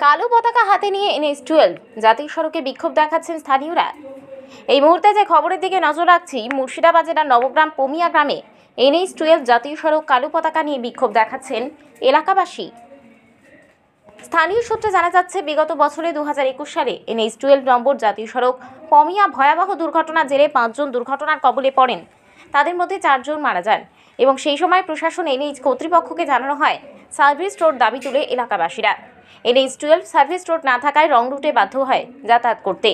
কালো পতাকা হাতে নিয়ে NH-12 জাতীয় সড়কে বিক্ষোভ দেখাচ্ছেন স্থানীয়রা। এই মুহূর্তে যে খবরের দিকে নজর রাখছি, মুর্শিদাবাদ জেলার নবগ্রাম পমিয়া গ্রামে NH-12 জাতীয় সড়ক কালো পতাকা নিয়ে বিক্ষোভ দেখাচ্ছেন এলাকাবাসী। স্থানীয় সূত্রে জানা যাচ্ছে, বিগত বছরে 2021 সালে NH-12 নম্বর জাতীয় সড়ক পমিয়া ভয়াবহ দুর্ঘটনার জেরে 5 জন দুর্ঘটনার কবলে পড়েন। তাদের মধ্যে 4 জন মারা যান এবং সেই সময় প্রশাসন NH কর্তৃপক্ষকে জানানো হয় সার্ভিস রোড দাবি তুলে এলাকাবাসীরা। NH-12 সার্ভিস রোড না থাকায় রং রুটে বাধ্য হয় যাতায়াত করতে।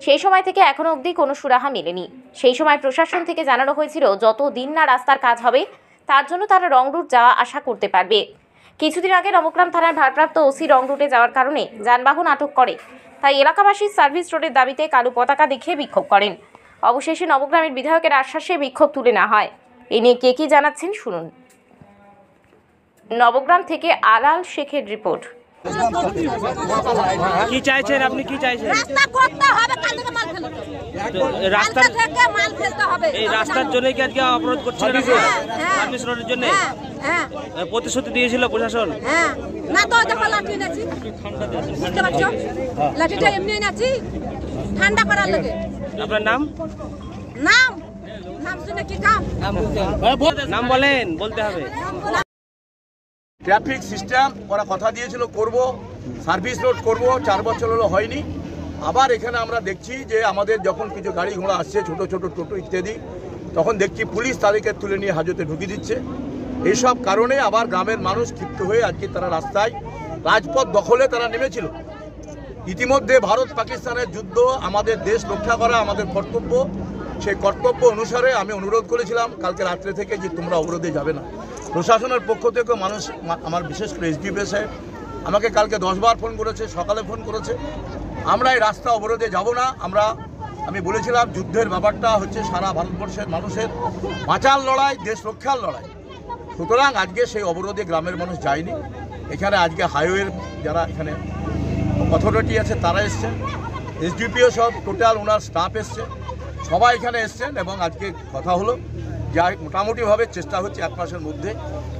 সেই সময় থেকে এখনো অবধি কোনো সুরাহা মেলেনি। সেই সময় প্রশাসন থেকে জানানো হয়েছিল, যত দিন না রাস্তার কাজ হবে তার জন্য তারা রং রুট যাওয়া আসা করতে পারবে। কিছুদিন আগে নবগ্রাম থানার ভারপ্রাপ্ত ওসি রং রুটে যাওয়ার কারণে যানবাহন আটক করে। তাই এলাকাবাসী সার্ভিস রোডের দাবিতে কালো পতাকা দেখিয়ে বিক্ষোভ করেন। অবশেষে নবগ্রামের বিধায়কের আশ্বাসে বিক্ষোভ তুলে নেওয়া হয়। এ নিয়ে কে কি জানাচ্ছেন শুনুন। নবগ্রাম থেকে আলাল শেখের রিপোর্ট। কি চাইছেন আপনি? কি চাইছেন? রাস্তা করতে হবে, কাল থেকে মাল ফেলতে হবে। রাস্তা থেকে মাল ফেলতে হবে। এই রাস্তার জন্যই কি আজকে অবরোধ করছেন? সার্ভিস রোডের জন্য হ্যাঁ প্রতিশ্রুতি দিয়েছিল প্রশাসন। হ্যাঁ, না তো দেখো লাঠি নাচি, বুঝতে পারছো? লাঠিটা এমনি নাচি ঠান্ডা করার লাগে। আপনার নাম? নাম নাম শুনে কি কাম? নাম বলেন, বলতে হবে। ট্রাফিক সিস্টেম ওরা কথা দিয়েছিল করব, সার্ভিস রোড করব, 4 বছর হলো হয়নি। আবার এখানে আমরা দেখছি যে আমাদের যখন কিছু গাড়ি ঘোড়া আসছে, ছোট ছোট টোটো ইত্যাদি, তখন দেখছি পুলিশ তাদেরকে তুলে নিয়ে হাজতে ঢুকিয়ে দিচ্ছে। এইসব কারণে আবার গ্রামের মানুষ ক্ষিপ্ত হয়ে আজকে তারা রাস্তায় রাজপথ দখলে তারা নেমেছিল। ইতিমধ্যে ভারত পাকিস্তানের যুদ্ধ, আমাদের দেশ রক্ষা করা আমাদের কর্তব্য। সেই কর্তব্য অনুসারে আমি অনুরোধ করেছিলাম কালকে রাত্রে থেকে যে তোমরা অবরোধে যাবে না। প্রশাসনের পক্ষ থেকে মানুষ, আমার বিশেষ করে SDPO সাহেব আমাকে কালকে 10 বার ফোন করেছে, সকালে ফোন করেছে। আমরা এই রাস্তা অবরোধে যাব না। আমি বলেছিলাম যুদ্ধের ব্যাপারটা হচ্ছে সারা ভারতবর্ষের মানুষের বাঁচার লড়াই, দেশ রক্ষার লড়াই। সুতরাং আজকে সেই অবরোধে গ্রামের মানুষ যায়নি। এখানে আজকে হাইওয়ের যারা এখানে অথরিটি আছে তারা এসছেন, SDPO সব টোটাল ওনার স্টাফ এসছে, সবাই এখানে এসছেন। এবং আজকে কথা হলো যা মোটামুটিভাবে চেষ্টা হচ্ছে 1 মাসের মধ্যে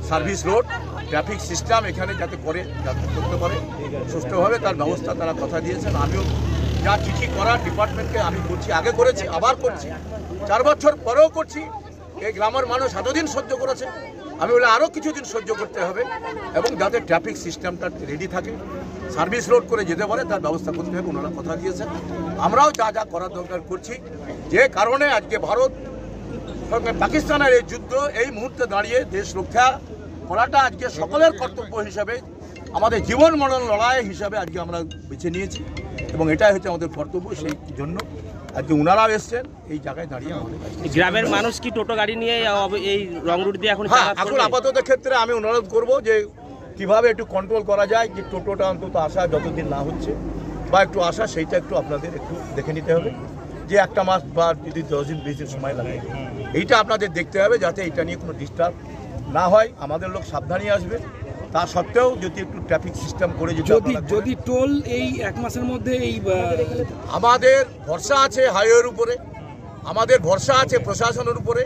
সার্ভিস রোড ট্রাফিক সিস্টেম এখানে যাতে করতে পারে সুষ্ঠুভাবে, তার ব্যবস্থা তারা কথা দিয়েছেন। আমিও যা চিঠি করার ডিপার্টমেন্টকে আমি করছি, আগে করেছি, আবার করছি, 4 বছর পরেও করছি। এই গ্রামের মানুষ এতদিন সহ্য করেছে, আমি বলে আরও কিছুদিন সহ্য করতে হবে এবং যাতে ট্রাফিক সিস্টেমটা রেডি থাকে, সার্ভিস রোড করে যেতে পারে তার ব্যবস্থা করতে হবে। ওনারা কথা দিয়েছেন, আমরাও যা যা করার দরকার করছি। যে কারণে আজকে ভারত সঙ্গে পাকিস্তানের এই যুদ্ধ, এই মুহূর্তে দাঁড়িয়ে দেশ রক্ষা করাটা আজকে সকলের কর্তব্য হিসাবে, আমাদের জীবন মরণ লড়াই হিসাবে আজকে আমরা বেছে নিয়েছি এবং এটাই হচ্ছে আমাদের কর্তব্য। সেই জন্য আজকে ওনারাও এসছেন এই জায়গায় দাঁড়িয়ে আমাদের। গ্রামের মানুষ কি টোটো গাড়ি নিয়ে এই রং রুট দিয়ে এখন আপাতত ক্ষেত্রে আমি অনুরোধ করব যে কিভাবে একটু কন্ট্রোল করা যায়, যে টোটোটা অন্তত আসা যতদিন না হচ্ছে বা একটু আসা, সেইটা একটু আপনাদের একটু দেখে নিতে হবে। যে 1 মাস বা যদি 10 দিন 20 দিন সময় লাগে, এইটা আপনাদের দেখতে হবে যাতে এটা নিয়ে কোনো ডিস্টার্ব না হয়। আমাদের লোক সাবধানে আসবে, তা সত্ত্বেও যদি একটু ট্রাফিক সিস্টেম করে যদি টোল এই 1 মাসের মধ্যে এই আমাদের ভরসা আছে হাইওয়ের উপরে, আমাদের ভরসা আছে প্রশাসনের উপরে।